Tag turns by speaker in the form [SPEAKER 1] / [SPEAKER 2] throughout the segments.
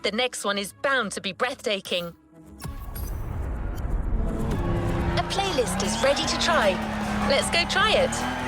[SPEAKER 1] The next one is bound to be breathtaking. A playlist is ready to try. Let's go try it.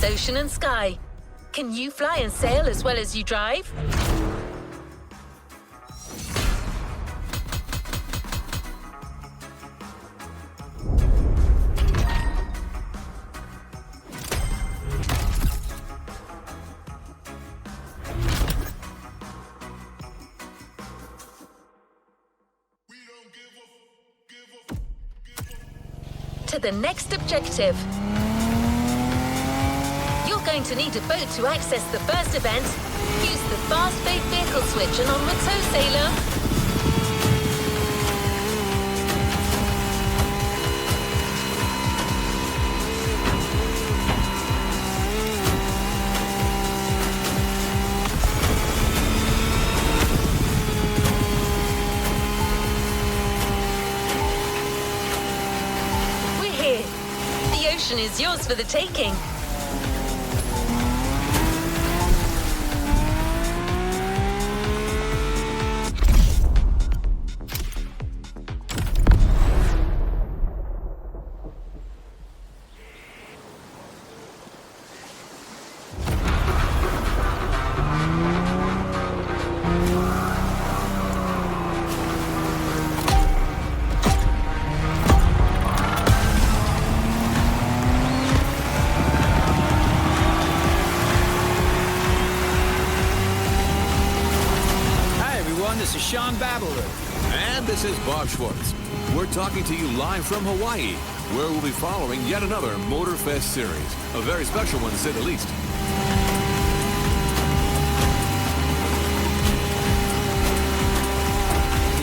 [SPEAKER 1] Ocean and sky. Can you fly and sail as well as you drive? To the next objective. You're going to need a boat to access the first event. Use the fast boat vehicle switch and onward so, sailor. We're here. The ocean is yours for the taking.
[SPEAKER 2] And this is Bob Schwartz. We're talking to you live from Hawaii, where we'll be following yet another Motorfest series. A very special one, to say the least.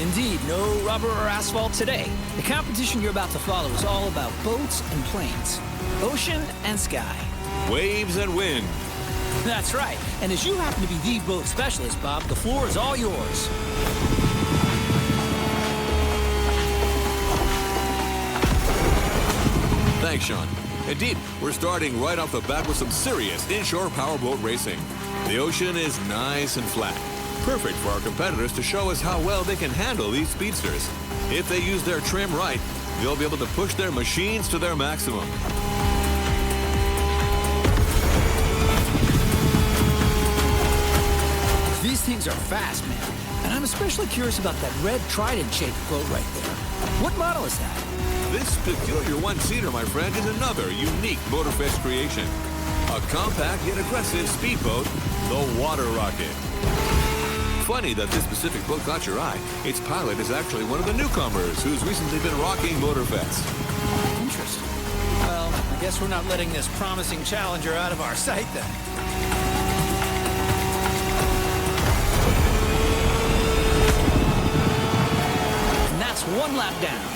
[SPEAKER 3] Indeed, no rubber or asphalt today. The competition you're about to follow is all about boats and planes, ocean and sky.
[SPEAKER 2] Waves and wind.
[SPEAKER 3] That's right. And as you happen to be the boat specialist, Bob, the floor is all yours.
[SPEAKER 2] Thanks, Sean. Indeed, we're starting right off the bat with some serious inshore powerboat racing. The ocean is nice and flat. Perfect for our competitors to show us how well they can handle these speedsters. If they use their trim right, they'll be able to push their machines to their maximum.
[SPEAKER 3] These things are fast, man. And I'm especially curious about that red trident-shaped boat right there. What model is that?
[SPEAKER 2] This peculiar one-seater, my friend, is another unique Motorfest creation. A compact yet aggressive speedboat, the Water Rocket. Funny that this specific boat caught your eye. Its pilot is actually one of the newcomers who's recently been rocking Motorfest.
[SPEAKER 3] Interesting. Well, I guess we're not letting this promising challenger out of our sight then. And that's one lap down.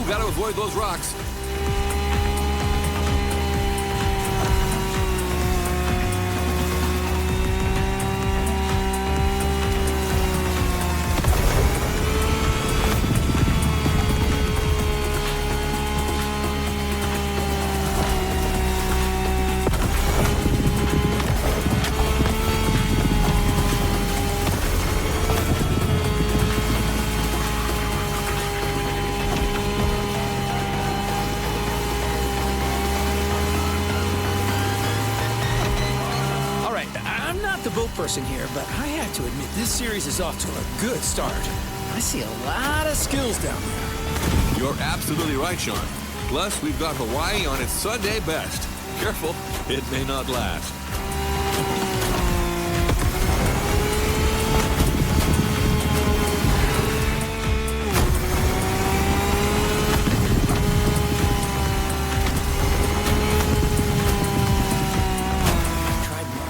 [SPEAKER 2] Gotta avoid those rocks.
[SPEAKER 3] person here, but I have to admit this series is off to a good start. I see a lot of skills down there.
[SPEAKER 2] You're absolutely right, Sean. Plus, we've got Hawaii on its Sunday best. Careful, it may not last.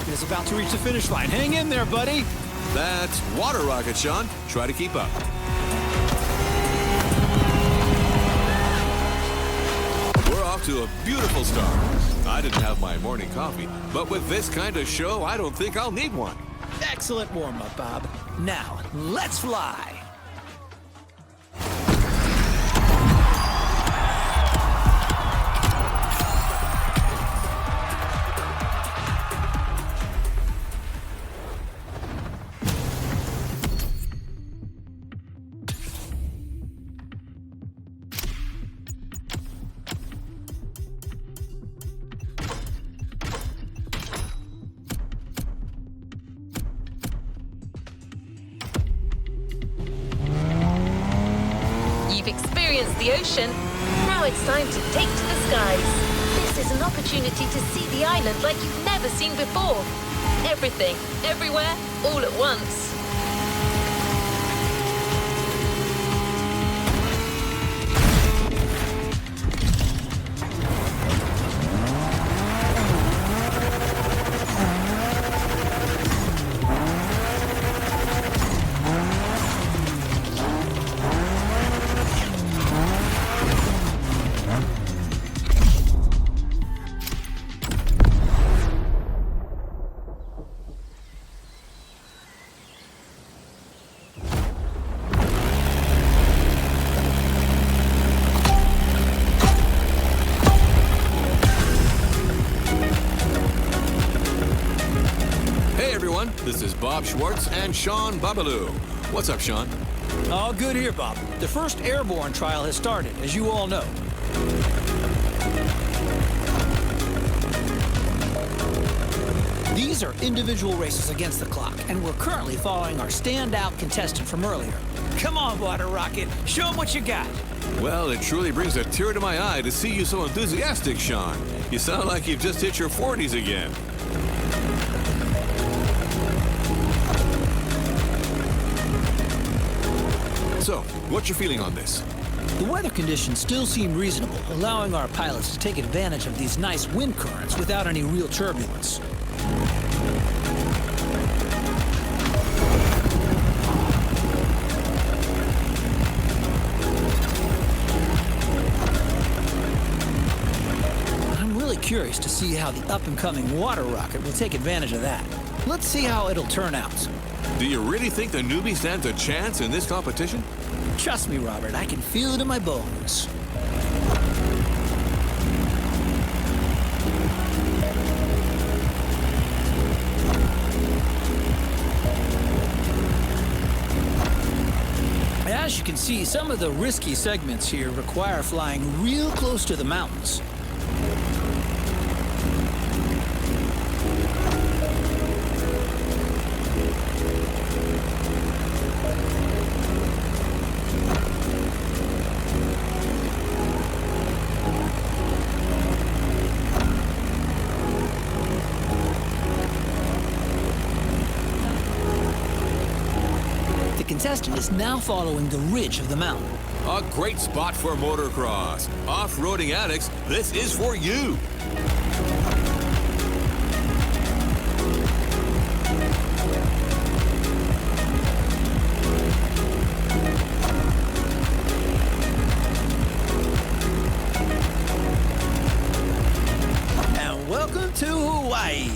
[SPEAKER 3] Is about to reach the finish line. Hang in there, buddy.
[SPEAKER 2] That's water rocket, Sean. Try to keep up. We're off to a beautiful start. I didn't have my morning coffee, but with this kind of show, I don't think I'll need one.
[SPEAKER 3] Excellent warm-up, Bob. Now, let's fly.
[SPEAKER 1] The ocean. Now it's time to take to the skies. This is an opportunity to see the island like you've never seen before. Everything, everywhere, all at once.
[SPEAKER 2] This is Bob Schwartz and Sean Babaloo. What's up, Sean?
[SPEAKER 3] All good here, Bob. The first airborne trial has started, as you all know. These are individual races against the clock, and we're currently following our standout contestant from earlier. Come on, Water Rocket. Show them what you got.
[SPEAKER 2] Well, it truly brings a tear to my eye to see you so enthusiastic, Sean. You sound like you've just hit your 40s again. So, what's your feeling on this?
[SPEAKER 3] The weather conditions still seem reasonable, allowing our pilots to take advantage of these nice wind currents without any real turbulence. I'm really curious to see how the up-and-coming water rocket will take advantage of that. Let's see how it'll turn out.
[SPEAKER 2] Do you really think the newbie stands a chance in this competition?
[SPEAKER 3] Trust me, Robert, I can feel it in my bones. As you can see, some of the risky segments here require flying real close to the mountains. The contestant is now following the ridge of the mountain.
[SPEAKER 2] A great spot for motocross. Off-roading addicts, this is for you.
[SPEAKER 3] And welcome to Hawaii.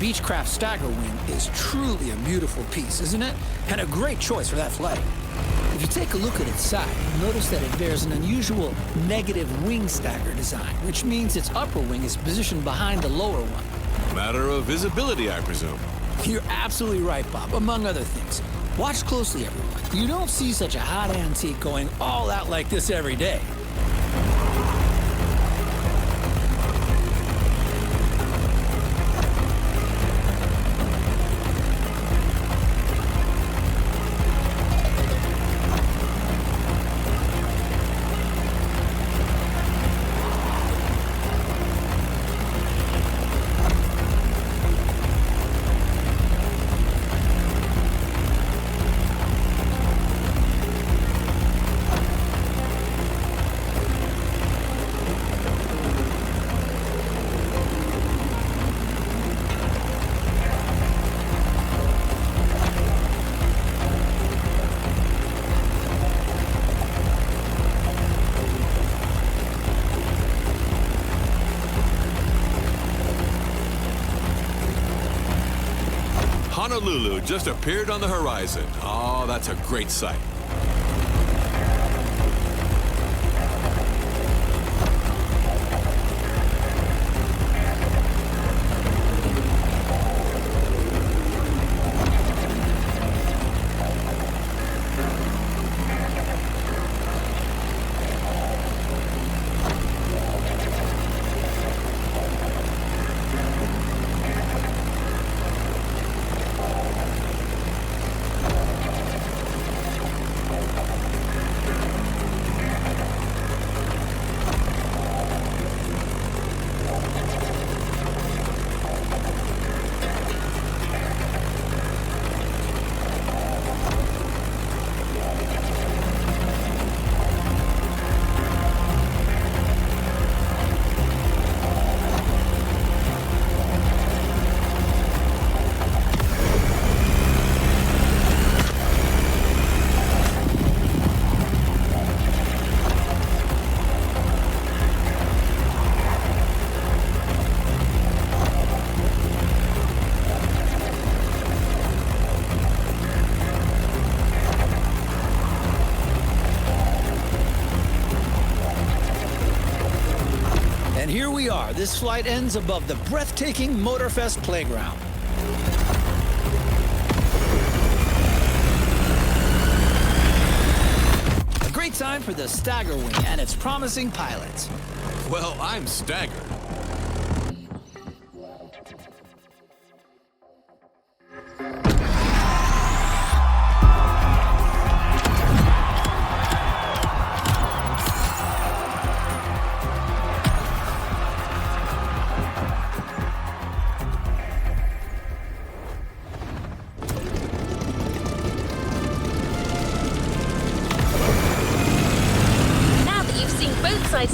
[SPEAKER 3] Beechcraft Stagger Wing is truly a beautiful piece, isn't it? And a great choice for that flight. If you take a look at its side, you'll notice that it bears an unusual negative wing stagger design, which means its upper wing is positioned behind the lower one.
[SPEAKER 2] Matter of visibility, I presume.
[SPEAKER 3] You're absolutely right, Bob, among other things. Watch closely, everyone. You don't see such a hot antique going all out like this every day.
[SPEAKER 2] Honolulu just appeared on the horizon. Oh, that's a great sight.
[SPEAKER 3] And here we are. This flight ends above the breathtaking Motorfest playground. A great time for the Stagger Wing and its promising pilots.
[SPEAKER 2] Well, I'm staggered.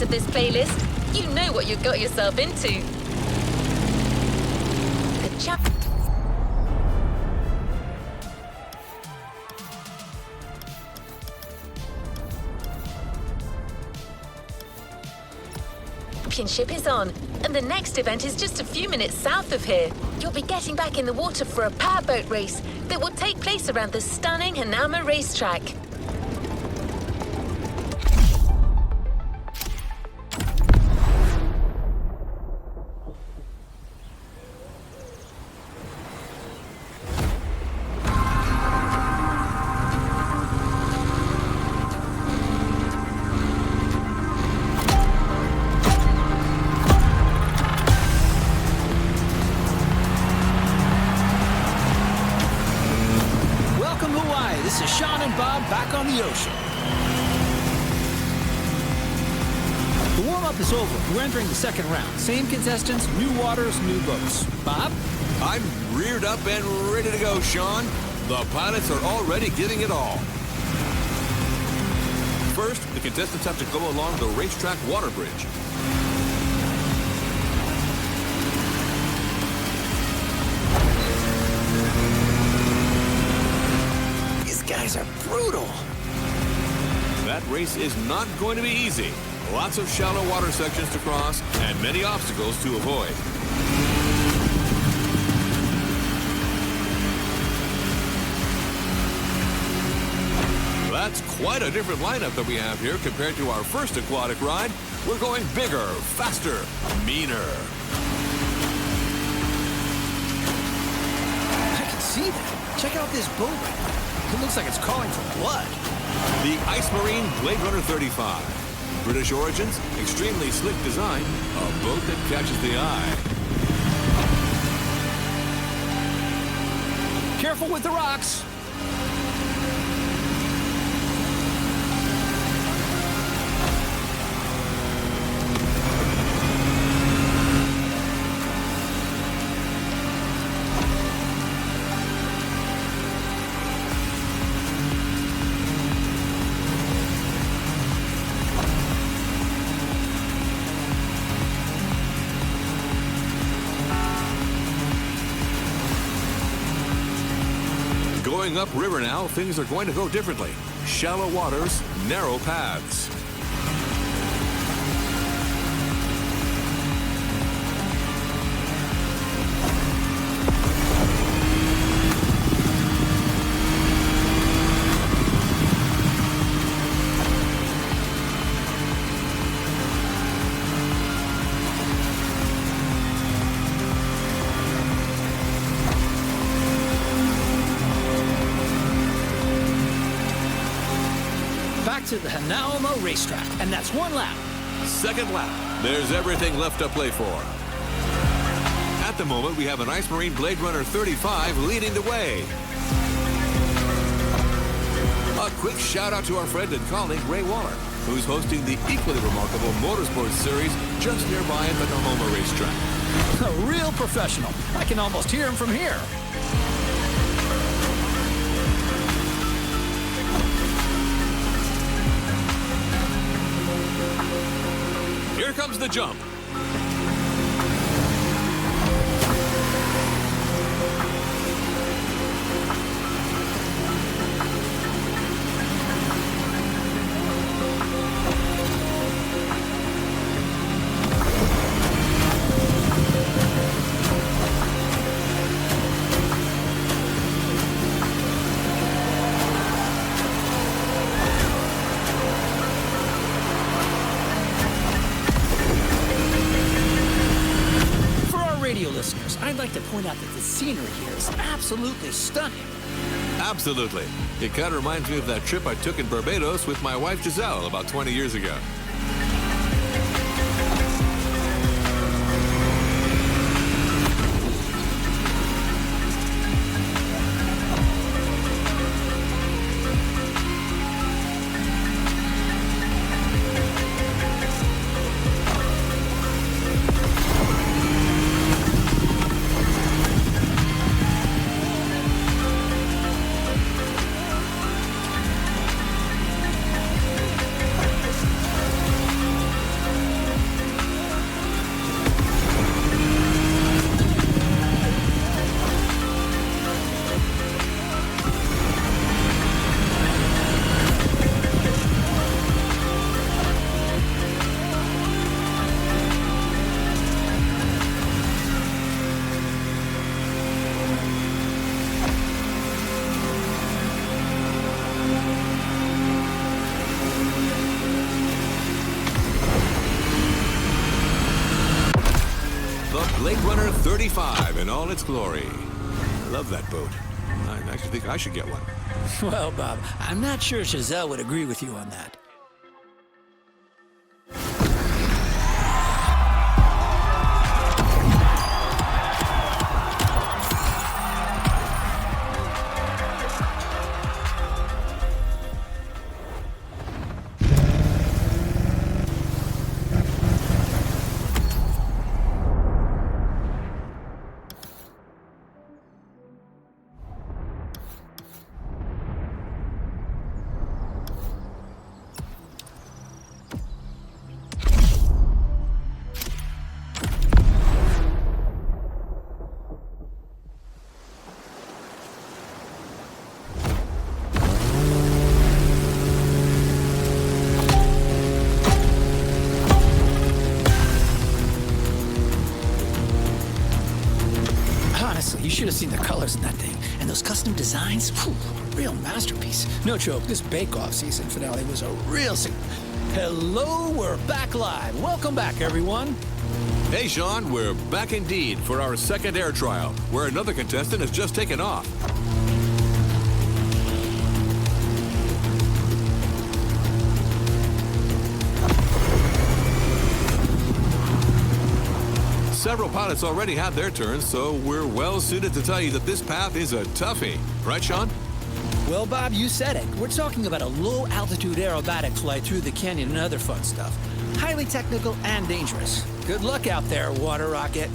[SPEAKER 1] Of this playlist, you know what you got yourself into. The championship is on, and the next event is just a few minutes south of here. You'll be getting back in the water for a powerboat race that will take place around the stunning Hanama racetrack.
[SPEAKER 3] This is Sean and Bob back on the ocean. The warm-up is over. We're entering the second round. Same contestants, new waters, new boats. Bob?
[SPEAKER 2] I'm reared up and ready to go, Sean. The pilots are already giving it all. First, the contestants have to go along the racetrack water bridge.
[SPEAKER 3] Guys are brutal.
[SPEAKER 2] That race is not going to be easy. Lots of shallow water sections to cross and many obstacles to avoid. quite a different lineup that we have here compared to our first aquatic ride. We're going bigger, faster, meaner.
[SPEAKER 3] I can see that. Check out this boat right there. It looks like it's calling for blood.
[SPEAKER 2] The Ice Marine Blade Runner 35. British origins, extremely slick design, a boat that catches the eye.
[SPEAKER 3] Careful with the rocks.
[SPEAKER 2] Going upriver now, things are going to go differently. Shallow waters, narrow paths.
[SPEAKER 3] To the Hanauma racetrack, and that's one lap.
[SPEAKER 2] Second lap. There's everything left to play for. At the moment, we have an Ice Marine Blade Runner 35 leading the way. A quick shout out to our friend and colleague, Ray Waller, who's hosting the equally remarkable Motorsports Series just nearby at the Hanauma racetrack.
[SPEAKER 3] A real professional. I can almost hear him from here.
[SPEAKER 2] Here comes the jump.
[SPEAKER 3] Listeners, I'd like to point out that the scenery here is absolutely stunning.
[SPEAKER 2] Absolutely. It kind of reminds me of that trip I took in Barbados with my wife Giselle about 20 years ago. Blade Runner 35 in all its glory. I love that boat. I actually think I should get one.
[SPEAKER 3] Well, Bob, I'm not sure Giselle would agree with you on that. You should have seen the colors in that thing. And those custom designs, whew, real masterpiece. No joke, this bake-off season finale was a real... Hello, we're back live. Welcome back, everyone.
[SPEAKER 2] Hey, Sean, we're back indeed for our second air trial, where another contestant has just taken off. Several pilots already had their turns, so we're well suited to tell you that this path is a toughie. Right, Sean?
[SPEAKER 3] Well, Bob, you said it. We're talking about a low-altitude aerobatic flight through the canyon and other fun stuff. Highly technical and dangerous. Good luck out there, water rocket.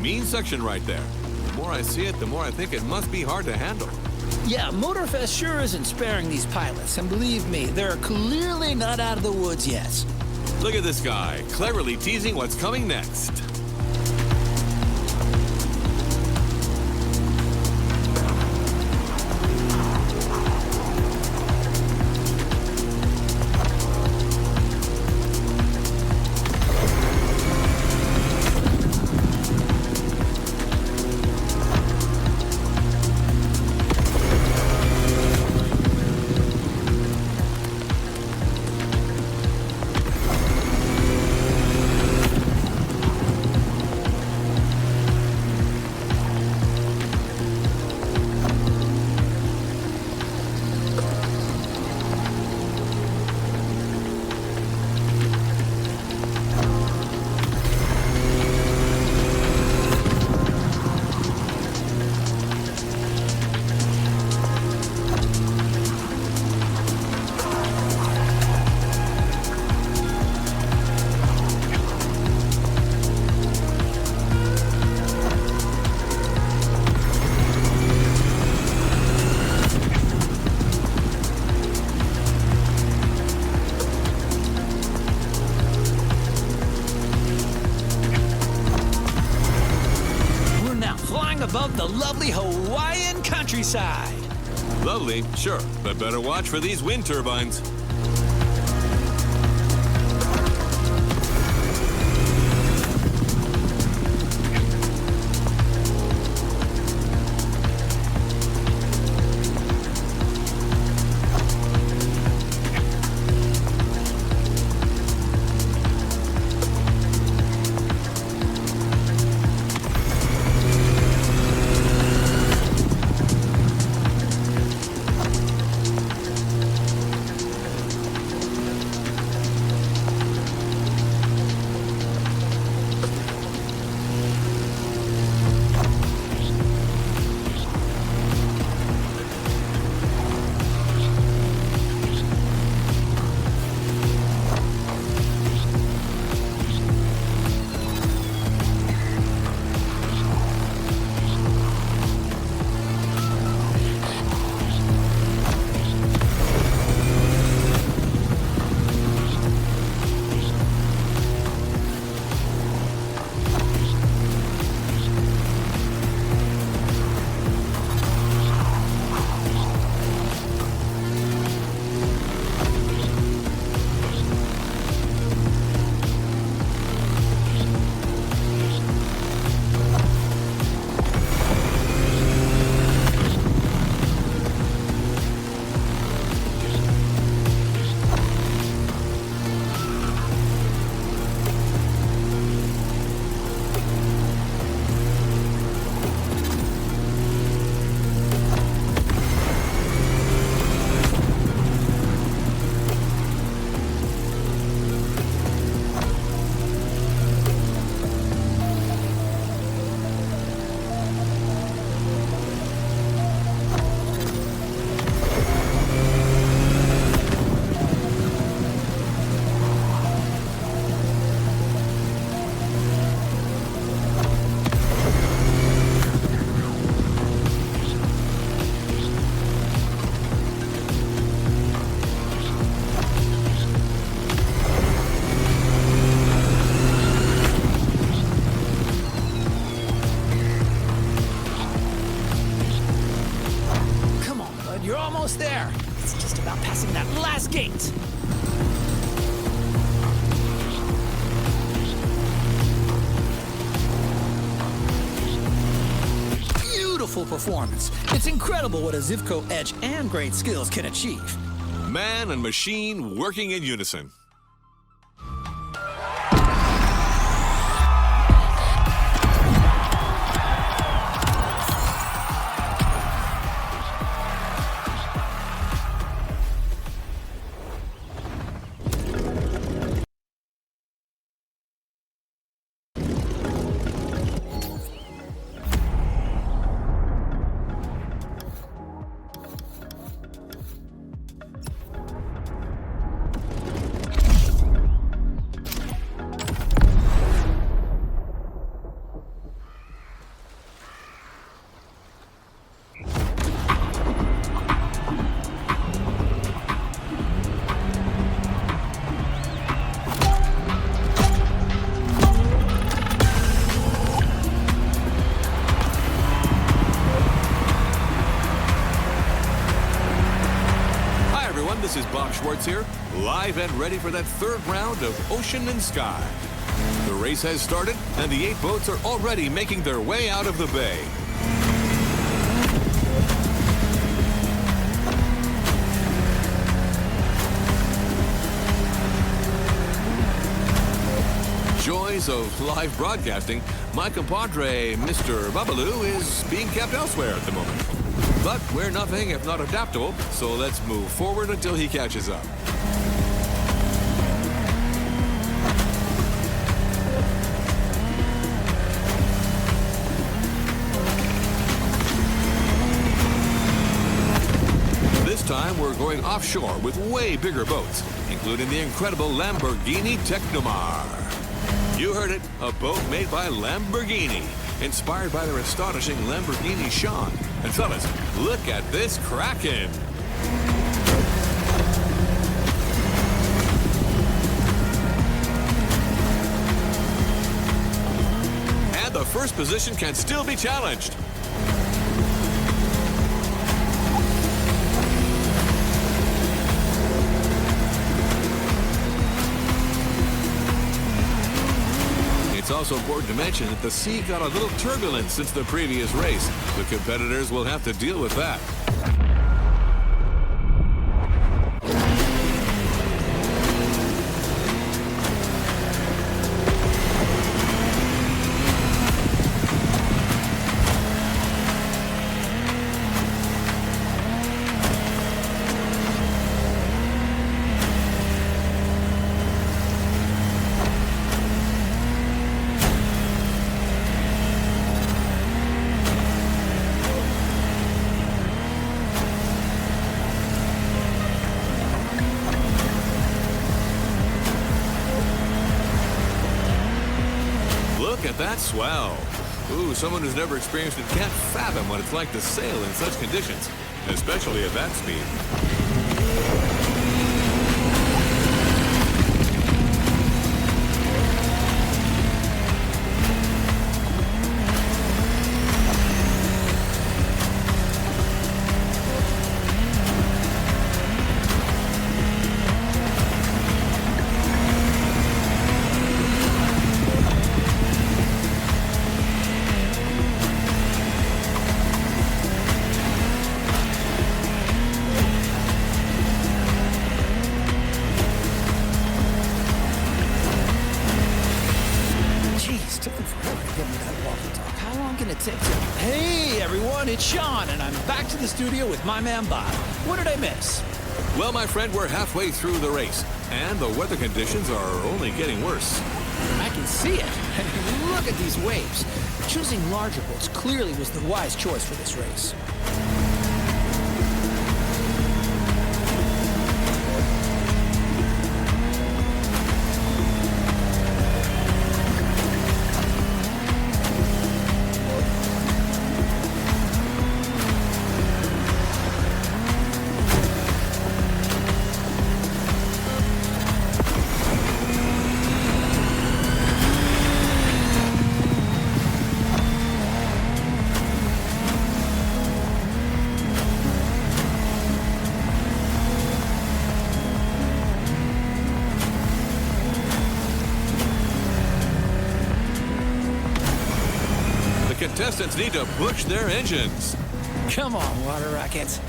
[SPEAKER 2] Mean section right there. The more I see it, the more I think it must be hard to handle.
[SPEAKER 3] Yeah, Motorfest sure isn't sparing these pilots, and believe me, they're clearly not out of the woods yet.
[SPEAKER 2] Look at this guy, cleverly teasing what's coming next.
[SPEAKER 3] Above the lovely Hawaiian countryside.
[SPEAKER 2] Lovely, sure, but better watch for these wind turbines.
[SPEAKER 3] there. It's just about passing that last gate. Beautiful performance. It's incredible what a Zivco edge and great skills can achieve.
[SPEAKER 2] Man and machine working in unison. This is Bob Schwartz here, live and ready for that third round of Ocean and Sky. The race has started, and the 8 boats are already making their way out of the bay. Joys of live broadcasting, my compadre, Mr. Babalu, is being kept elsewhere at the moment. But we're nothing if not adaptable, so let's move forward until he catches up. This time we're going offshore with way bigger boats, including the incredible Lamborghini Technomar. You heard it, a boat made by Lamborghini, inspired by their astonishing Lamborghini Sean. And fellas, look at this Kraken! And the first position can still be challenged. It's also important to mention that the sea got a little turbulent since the previous race. The competitors will have to deal with that. Look at that swell. Ooh, someone who's never experienced it can't fathom what it's like to sail in such conditions, especially at that speed.
[SPEAKER 3] Hey everyone, it's Sean, and I'm back to the studio with my man Bob. What did I miss?
[SPEAKER 2] Well, my friend, we're halfway through the race, and the weather conditions are only getting worse.
[SPEAKER 3] I can see it. I mean, look at these waves. Choosing larger boats clearly was the wise choice for this race.
[SPEAKER 2] contestants need to push their engines.
[SPEAKER 3] Come on, water rockets.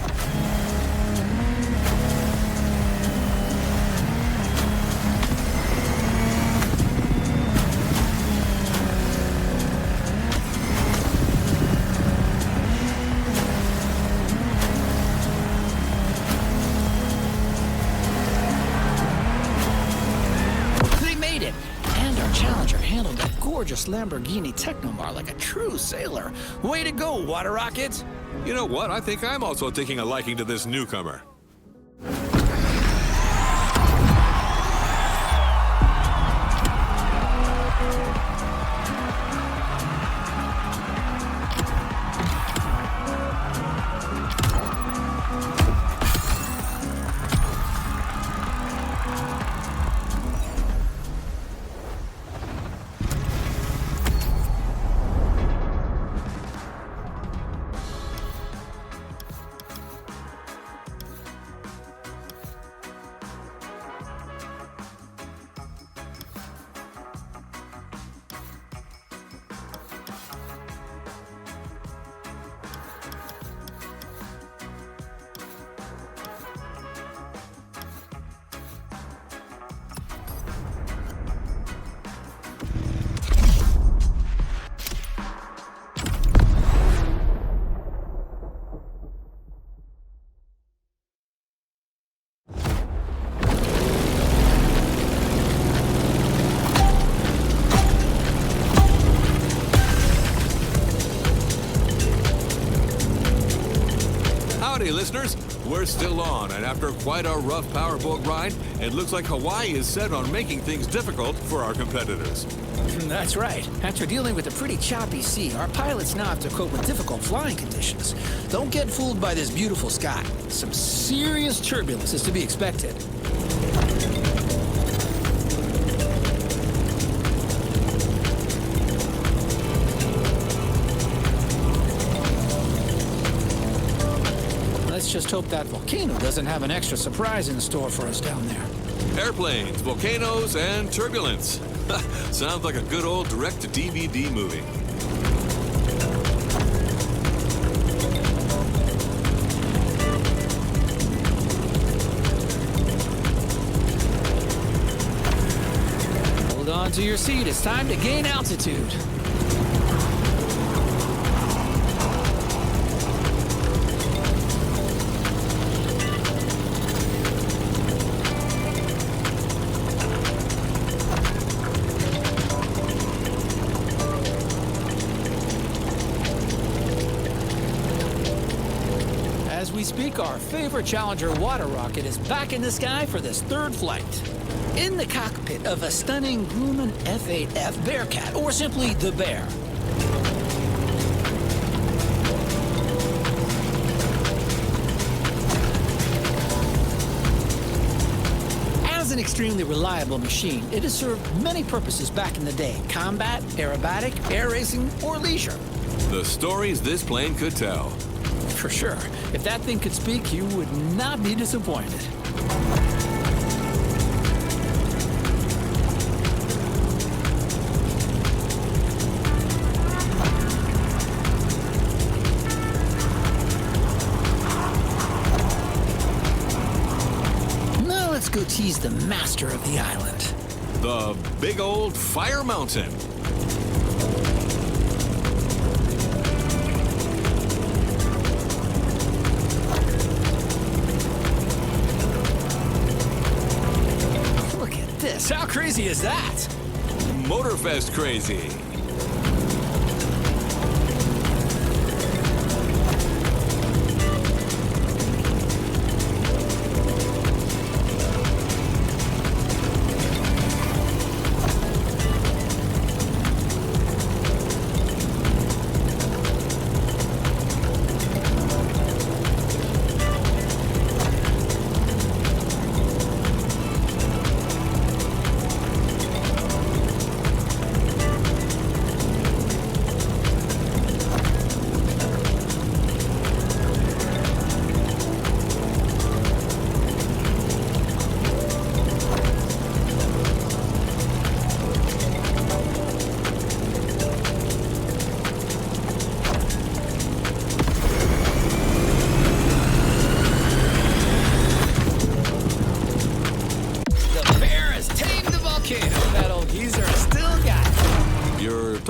[SPEAKER 3] Gorgeous Lamborghini Technomar like a true sailor. Way to go, water rockets!
[SPEAKER 2] You know what? I think I'm also taking a liking to this newcomer. Howdy, listeners. We're still on, and after quite a rough powerboat ride, it looks like Hawaii is set on making things difficult for our competitors.
[SPEAKER 3] That's right. After dealing with a pretty choppy sea, our pilots now have to cope with difficult flying conditions. Don't get fooled by this beautiful sky. Some serious turbulence is to be expected. Let's just hope that volcano doesn't have an extra surprise in store for us down there.
[SPEAKER 2] Airplanes, volcanoes, and turbulence. Sounds like a good old direct-to-DVD movie.
[SPEAKER 3] Hold on to your seat. It's time to gain altitude. As we speak, our favorite Challenger water rocket is back in the sky for this third flight. In the cockpit of a stunning Grumman F8F Bearcat, or simply the Bear. As an extremely reliable machine, it has served many purposes back in the day: combat, aerobatic, air racing, or leisure.
[SPEAKER 2] The stories this plane could tell.
[SPEAKER 3] For sure. If that thing could speak, you would not be disappointed. Now let's go tease the master of the island.
[SPEAKER 2] The big old fire mountain.
[SPEAKER 3] How crazy is that?
[SPEAKER 2] Motorfest crazy.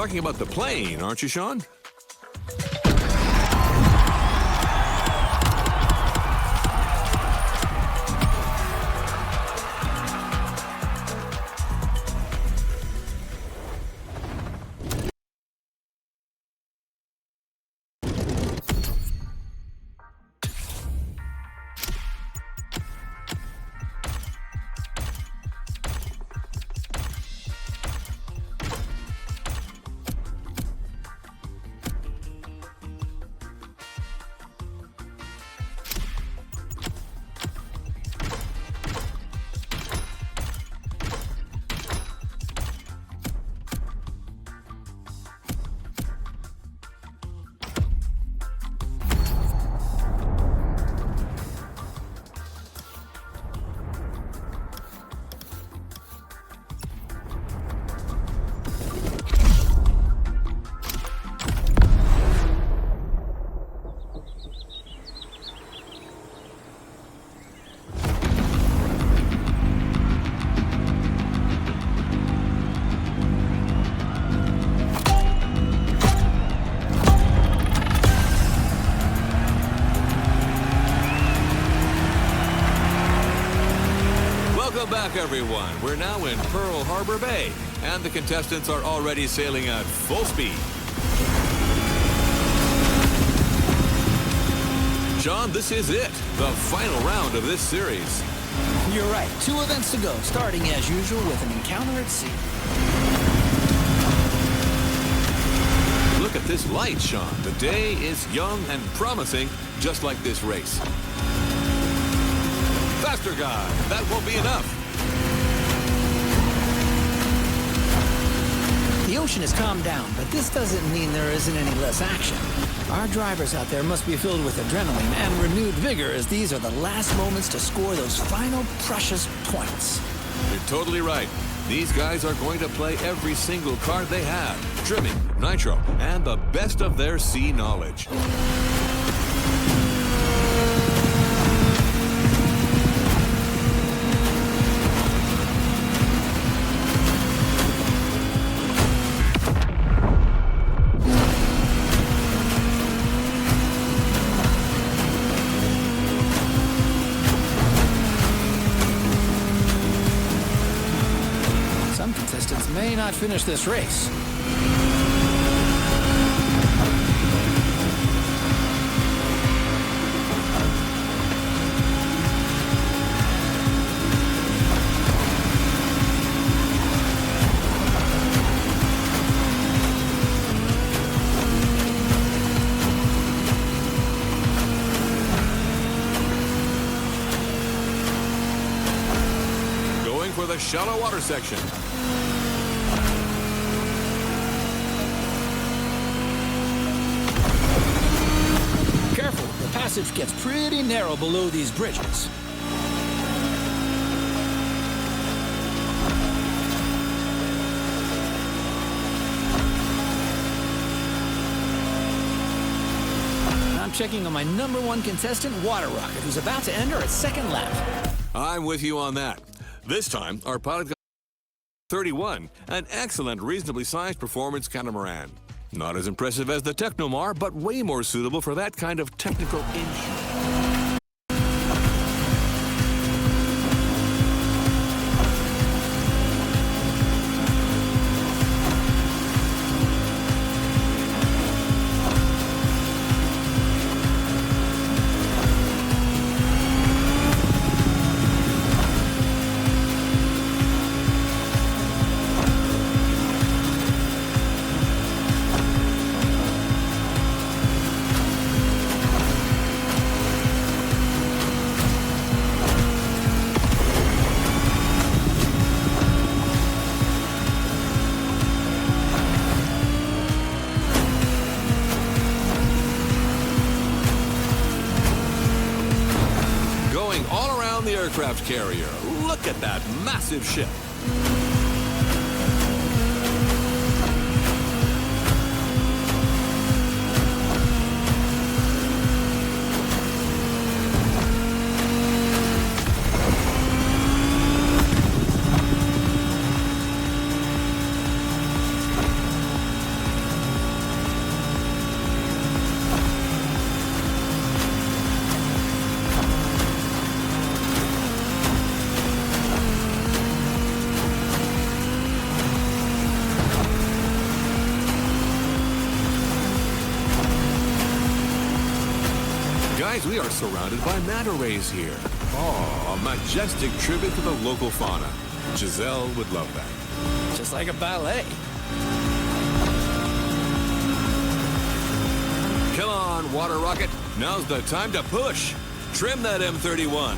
[SPEAKER 2] talking about the plane, aren't you, Sean? Welcome back, everyone. We're now in Pearl Harbor Bay, and the contestants are already sailing at full speed. Sean, this is it, the final round of this series.
[SPEAKER 3] You're right. 2 events to go, starting as usual with an encounter at sea.
[SPEAKER 2] Look at this light, Sean. The day is young and promising, just like this race. Faster, guy. That won't be enough.
[SPEAKER 3] The ocean has calmed down, but this doesn't mean there isn't any less action. Our drivers out there must be filled with adrenaline and renewed vigor, as these are the last moments to score those final precious points.
[SPEAKER 2] You're totally right. These guys are going to play every single card they have. Trimming, nitro, and the best of their sea knowledge.
[SPEAKER 3] May not finish this race.
[SPEAKER 2] Going for the shallow water section.
[SPEAKER 3] The passage gets pretty narrow below these bridges. I'm checking on my #1 contestant, Water Rocket, who's about to enter its second lap.
[SPEAKER 2] I'm with you on that. This time, our pilot got 31, an excellent, reasonably sized performance catamaran. Not as impressive as the Technomar, but way more suitable for that kind of technical inch. Aircraft carrier. Look at that massive ship. Guys, we are surrounded by manta rays here. Oh, a majestic tribute to the local fauna. Giselle would love that.
[SPEAKER 3] Just like a ballet.
[SPEAKER 2] Come on, water rocket. Now's the time to push. Trim that M31.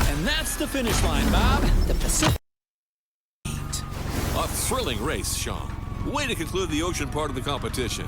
[SPEAKER 3] And that's the finish line, Bob. The Pacific.
[SPEAKER 2] A thrilling race, Sean. Way to conclude the ocean part of the competition.